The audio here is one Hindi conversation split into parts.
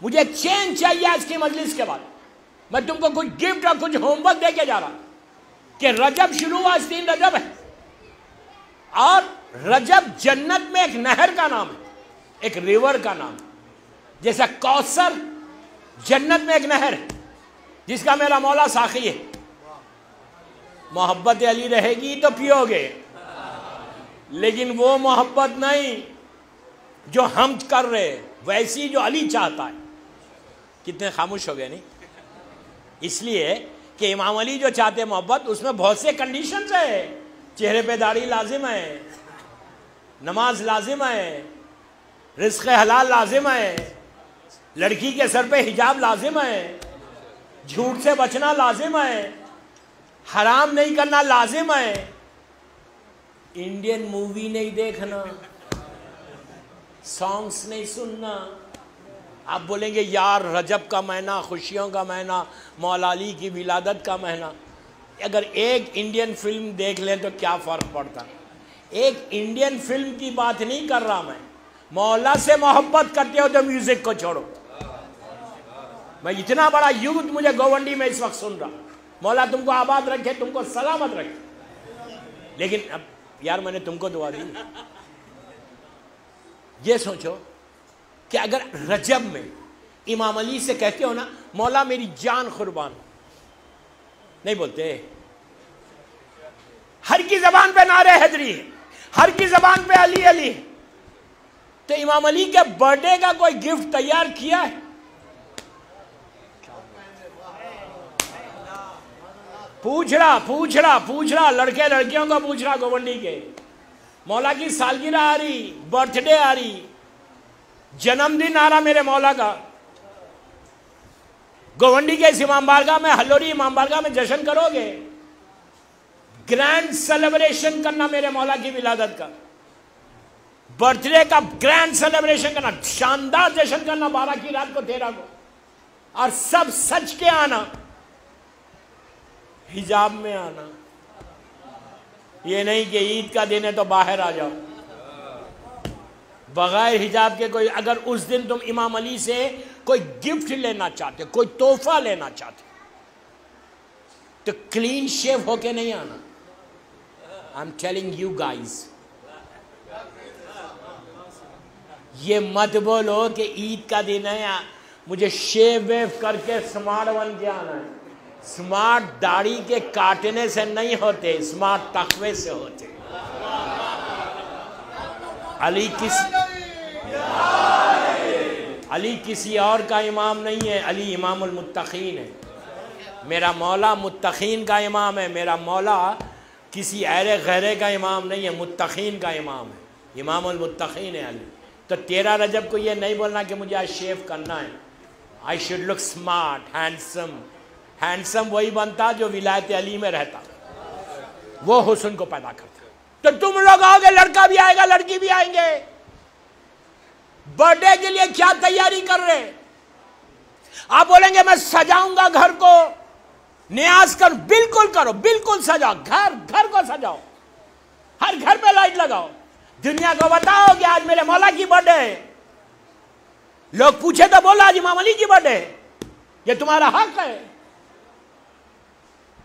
मुझे चेंज चाहिए आज की मजलिस के बाद। मैं तुमको कुछ गिफ्ट और कुछ होमवर्क दे के जा रहा कि रजब शुरू हुआ, 3 रजब है, और रजब जन्नत में एक नहर का नाम है, एक रिवर का नाम है। जैसा कौसर जन्नत में एक नहर है जिसका मेरा मौला साखी है। मोहब्बत अली रहेगी तो पियोगे, लेकिन वो मोहब्बत नहीं जो हम कर रहे हैं, वैसी जो अली चाहता है। कितने खामोश हो गए नहीं? इसलिए कि इमाम अली जो चाहते हैं मोहब्बत, उसमें बहुत से कंडीशंस है। चेहरे पे दाढ़ी लाजिम है, नमाज लाजिम है, रिज़्क़ हलाल लाजिम है, लड़की के सर पे हिजाब लाजिम है, झूठ से बचना लाजिम है, हराम नहीं करना लाजिम है, इंडियन मूवी नहीं देखना, सॉन्ग्स नहीं सुनना। आप बोलेंगे यार रजब का महीना, खुशियों का महीना, मौला अली की विलादत का महीना, अगर एक इंडियन फिल्म देख लें तो क्या फ़र्क पड़ता? एक इंडियन फिल्म की बात नहीं कर रहा मैं। मौला से मोहब्बत करते हो तो म्यूज़िक को छोड़ो। मैं इतना बड़ा युद्ध मुझे गोवंडी में इस वक्त सुन रहा। मौला तुमको आबाद रखे, तुमको सलामत रखे। लेकिन अब यार मैंने तुमको दुआ दी। ये सोचो कि अगर रजब में इमाम अली से कहते हो ना, मौला मेरी जान कुर्बान, नहीं बोलते? हर की जबान पे नारे हैदरी है, हर की जबान पे अली अली। तो इमाम अली के बर्थडे का कोई गिफ्ट तैयार किया है? पूछ रहा लड़के लड़कियों को पूछ रहा गोवंडी के। मौला की सालगिरह आ रही, बर्थडे आ रही, जन्मदिन आ रहा मेरे मौला का। गोवंडी के इस इमाम बारगाह में, हल्लोरी इमाम बारगाह में जश्न करोगे? ग्रैंड सेलिब्रेशन करना मेरे मौला की विलादत का, बर्थडे का ग्रैंड सेलिब्रेशन करना, शानदार जश्न करना 12 की रात को, 13 को, और सब सच के आना, हिजाब में आना। ये नहीं कि ईद का दिन है तो बाहर आ जाओ बगैर हिजाब के। कोई अगर उस दिन तुम इमाम अली से कोई गिफ्ट लेना चाहते, कोई तोहफा लेना चाहते, तो क्लीन शेव होके नहीं आना। I am telling you guys, ये मत बोलो कि ईद का दिन है मुझे शेव वेव करके स्मार्ट बन के आना है। स्मार्ट दाढ़ी के काटने से नहीं होते, स्मार्ट तकवे से होते। अली किसी और का इमाम नहीं है, अली इमामुल मुत्तकीन है। मेरा मौला मुत्तकीन का इमाम है। मेरा मौला किसी ऐरे गैरे का इमाम नहीं है, मुत्तकीन का इमाम है, इमामुल मुत्तकीन है अली। तो 13 रजब को ये नहीं बोलना कि मुझे आज शेव करना है। I should look smart, handsome. Handsome वही बनता जो विलायत अली में रहता, वो हुस्न को पैदा करता। तो तुम लोग आओगे, लड़का भी आएगा, लड़की भी आएंगे। बर्थडे के लिए क्या तैयारी कर रहे? आप बोलेंगे मैं सजाऊंगा घर को, न्याज कर, बिल्कुल करो, बिल्कुल सजाओ, घर को सजाओ, हर घर पे लाइट लगाओ, दुनिया को बताओ कि आज मेरे मौला की बर्थडे है। लोग पूछे तो बोला आज इमाम अली की बर्थडे है, ये तुम्हारा हक है।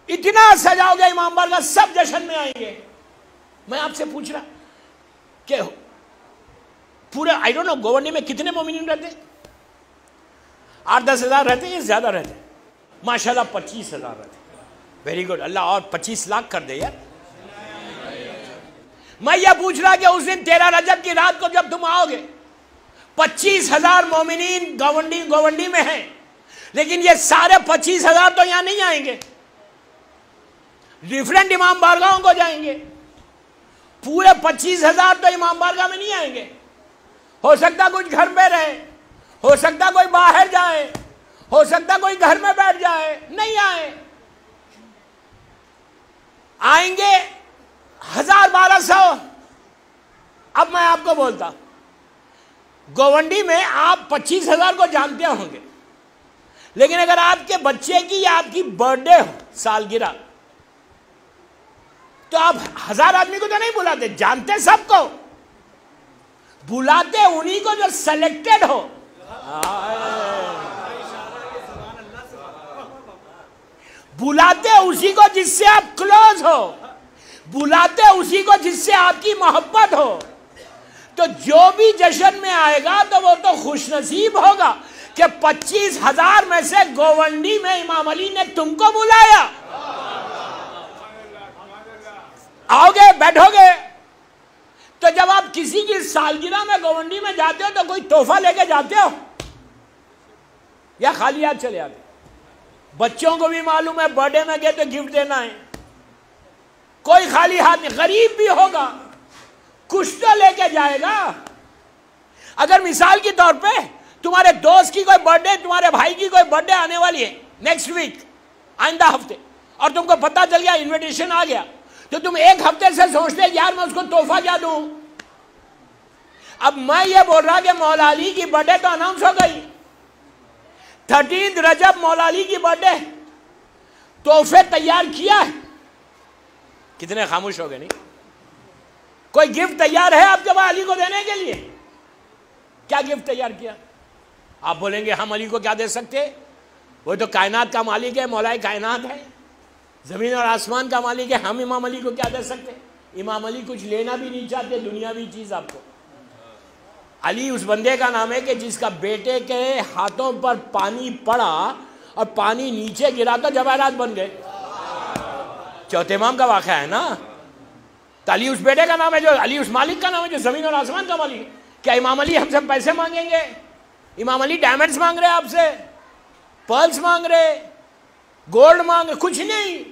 इतना सजाओगे इमाम बारगाह, सब जश्न में आएंगे। मैं आपसे पूछ रहा कि पूरे आई डोंट नो गोवंडी में कितने मोमिनीन रहते? 8-10 हज़ार रहते हैं, ज्यादा रहते? माशाल्लाह 25 हज़ार रहते। वेरी गुड, अल्लाह और 25 लाख कर दे यार। मैं ये पूछ रहा कि उस दिन 13 रजब की रात को जब तुम आओगे, 25 हज़ार मोमिनीन गोवंडी में हैं, लेकिन ये सारे 25 हज़ार तो यहां नहीं आएंगे, डिफरेंट इमाम बारगाहों को जाएंगे। पूरे 25 हज़ार तो इमाम बारगाह में नहीं आएंगे। हो सकता कुछ घर में रहे, हो सकता कोई बाहर जाए, हो सकता कोई घर में बैठ जाए, नहीं आए। आएंगे 1000-1200। अब मैं आपको बोलता, गोवंडी में आप 25 हज़ार को जानते होंगे, लेकिन अगर आपके बच्चे की या आपकी बर्थडे हो, सालगिरह, तो आप 1000 आदमी को तो नहीं बुलाते, जानते सबको, बुलाते उन्हीं को जो सिलेक्टेड हो। उसी को जिससे आप क्लोज हो, बुलाते उसी को जिससे आपकी मोहब्बत हो। तो जो भी जश्न में आएगा तो वो तो खुशनसीब होगा कि 25,000 में से गोवंडी में इमाम अली ने तुमको बुलाया। आओगे, बैठोगे। तो जब आप किसी की सालगिरह में गोवंडी में जाते हो तो कोई तोहफा लेके जाते हो या खाली हाथ चले आते? बच्चों को भी मालूम है बर्थडे में गए तो गिफ्ट देना है, कोई खाली हाथ नहीं। गरीब भी होगा कुछ तो लेके जाएगा। अगर मिसाल के तौर पे तुम्हारे दोस्त की कोई बर्थडे, तुम्हारे भाई की कोई बर्थडे आने वाली है नेक्स्ट वीक, आइंदा हफ्ते, और तुमको पता चल गया, इनविटेशन आ गया, तो तुम एक हफ्ते से सोचते यार मैं उसको तोहफा क्या दूं। अब मैं ये बोल रहा कि मौला अली की बर्थडे तो अनाउंस हो गई, 13 रजब मौला अली की बर्थडे, तोहफे तैयार किया है। कितने खामोश हो गए? नहीं, कोई गिफ्ट तैयार है आपके पास अली को देने के लिए? क्या गिफ्ट तैयार किया? आप बोलेंगे हम अली को क्या दे सकते, वो तो कायनात का मालिक है, मौलाए कायनात है, जमीन और आसमान का मालिक है, हम इमाम अली को क्या दे सकते? इमाम अली कुछ लेना भी नहीं चाहते दुनियावी चीज आपको। अली उस बंदे का नाम है कि जिसका बेटे के हाथों पर पानी पड़ा और पानी नीचे गिरा तो जवाहरात बन गए। चौथे इमाम का वाक़या है ना। तो अली उस बेटे का नाम है, जो अली उस मालिक का नाम है जो जमीन और आसमान का मालिक है। क्या इमाम अली हमसे पैसे मांगेंगे? इमाम अली डायमंड्स मांग रहे आपसे, पर्ल्स मांग रहे, गोल्ड मांग रहे? कुछ नहीं।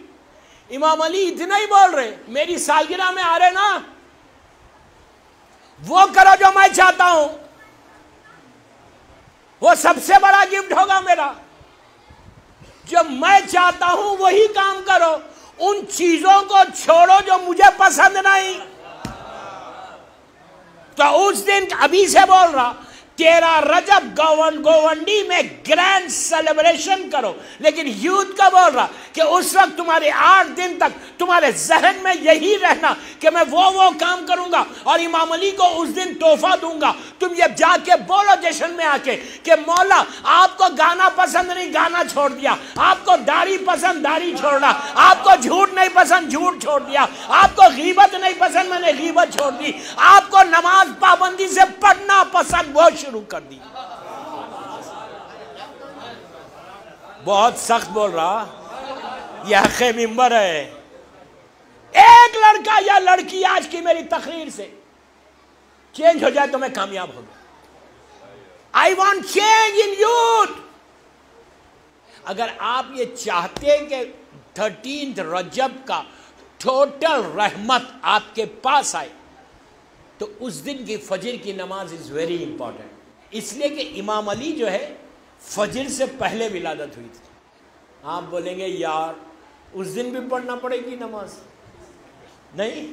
इमाम अली इतना ही बोल रहे, मेरी सालगिरह में आ रहे ना, वो करो जो मैं चाहता हूं, वो सबसे बड़ा गिफ्ट होगा मेरा। जो मैं चाहता हूं वही काम करो, उन चीजों को छोड़ो जो मुझे पसंद नहीं। तो उस दिन अभी से बोल रहा, 13 रजब गोवंडी में ग्रैंड सेलिब्रेशन करो, लेकिन यूथ का बोल रहा कि उस वक्त तुम्हारे 8 दिन तक तुम्हारे जहन में यही रहना कि मैं वो काम करूंगा और इमाम अली को उस दिन तोहफा दूंगा। तुम ये जाके बोलो जश्न में आके कि मौला आपको गाना पसंद नहीं, गाना छोड़ दिया, आपको दाढ़ी पसंद, दाढ़ी छोड़ा, आपको झूठ नहीं पसंद, झूठ छोड़ दिया, आपको गीबत नहीं पसंद, मैंने गीबत छोड़ दी, आपको नमाज पाबंदी से पढ़ना पसंद, वो शुरू कर दी। बहुत सख्त बोल रहा, यह हक़ मिंबर है। एक लड़का या लड़की आज की मेरी तकरीर से चेंज हो जाए तो मैं कामयाब हो गया। I want change in youth. अगर आप ये चाहते कि 13 रजब का टोटल रहमत आपके पास आए तो उस दिन की फजर की नमाज इज वेरी इंपॉर्टेंट। इसलिए कि इमाम अली जो है फजर से पहले विलादत हुई थी। आप बोलेंगे यार उस दिन भी पढ़ना पड़ेगी नमाज? नहीं,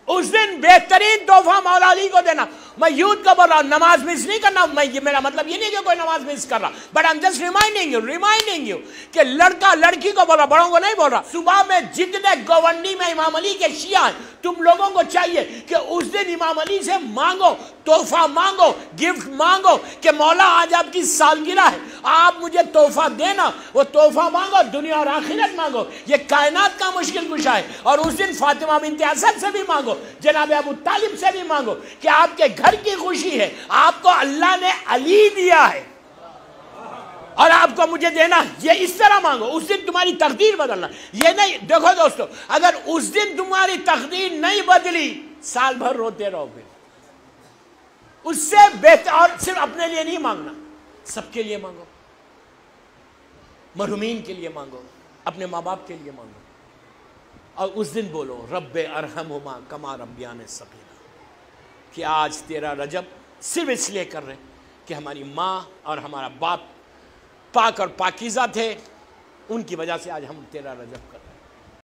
उस दिन बेहतरीन तोहफा मौला अली को देना। मैं यूथ को बोल रहा हूं नमाज मिस नहीं करना। मेरा मतलब ये नहीं कि कोई नमाज मिस कर रहा, but I am just reminding you कि लड़का लड़की को बोल रहा, बड़ों को नहीं बोल रहा। सुबह में जितने गोवंडी में इमाम अली के शिया हैं, तुम लोगों को चाहिए कि उस दिन इमाम अली से मांगो, तोहफा मांगो, गिफ्ट मांगो कि मौला आज आपकी सालगिरह है, आप मुझे तोहफा देना। वो तोहफा मांगो, दुनिया और आखिरत मांगो, ये कायनात का मुश्किल कुशा है। और उस दिन फातिमा बिन्त असद से भी मांगो, जनाब अबू तालिब से भी मांगो कि आपके घर की खुशी है, आपको अल्लाह ने अली दिया है और आपको मुझे देना। ये इस तरह मांगो, उस दिन तुम्हारी तकदीर बदलना। ये नहीं, देखो दोस्तों, अगर उस दिन तुम्हारी तकदीर नहीं बदली, साल भर रोते रहोगे। उससे बेहतर, और सिर्फ अपने लिए नहीं मांगना, सबके लिए मांगो, मरहुमीन के लिए मांगो, अपने माँ बाप के लिए मांगो। और उस दिन बोलो रब्बे अरहमहुमा कमा रब्बियानी सगीरा, कि आज 13 रजब सिर्फ इसलिए कर रहे कि हमारी माँ और हमारा बाप पाक और पाकीज़ा थे, उनकी वजह से आज हम 13 रजब कर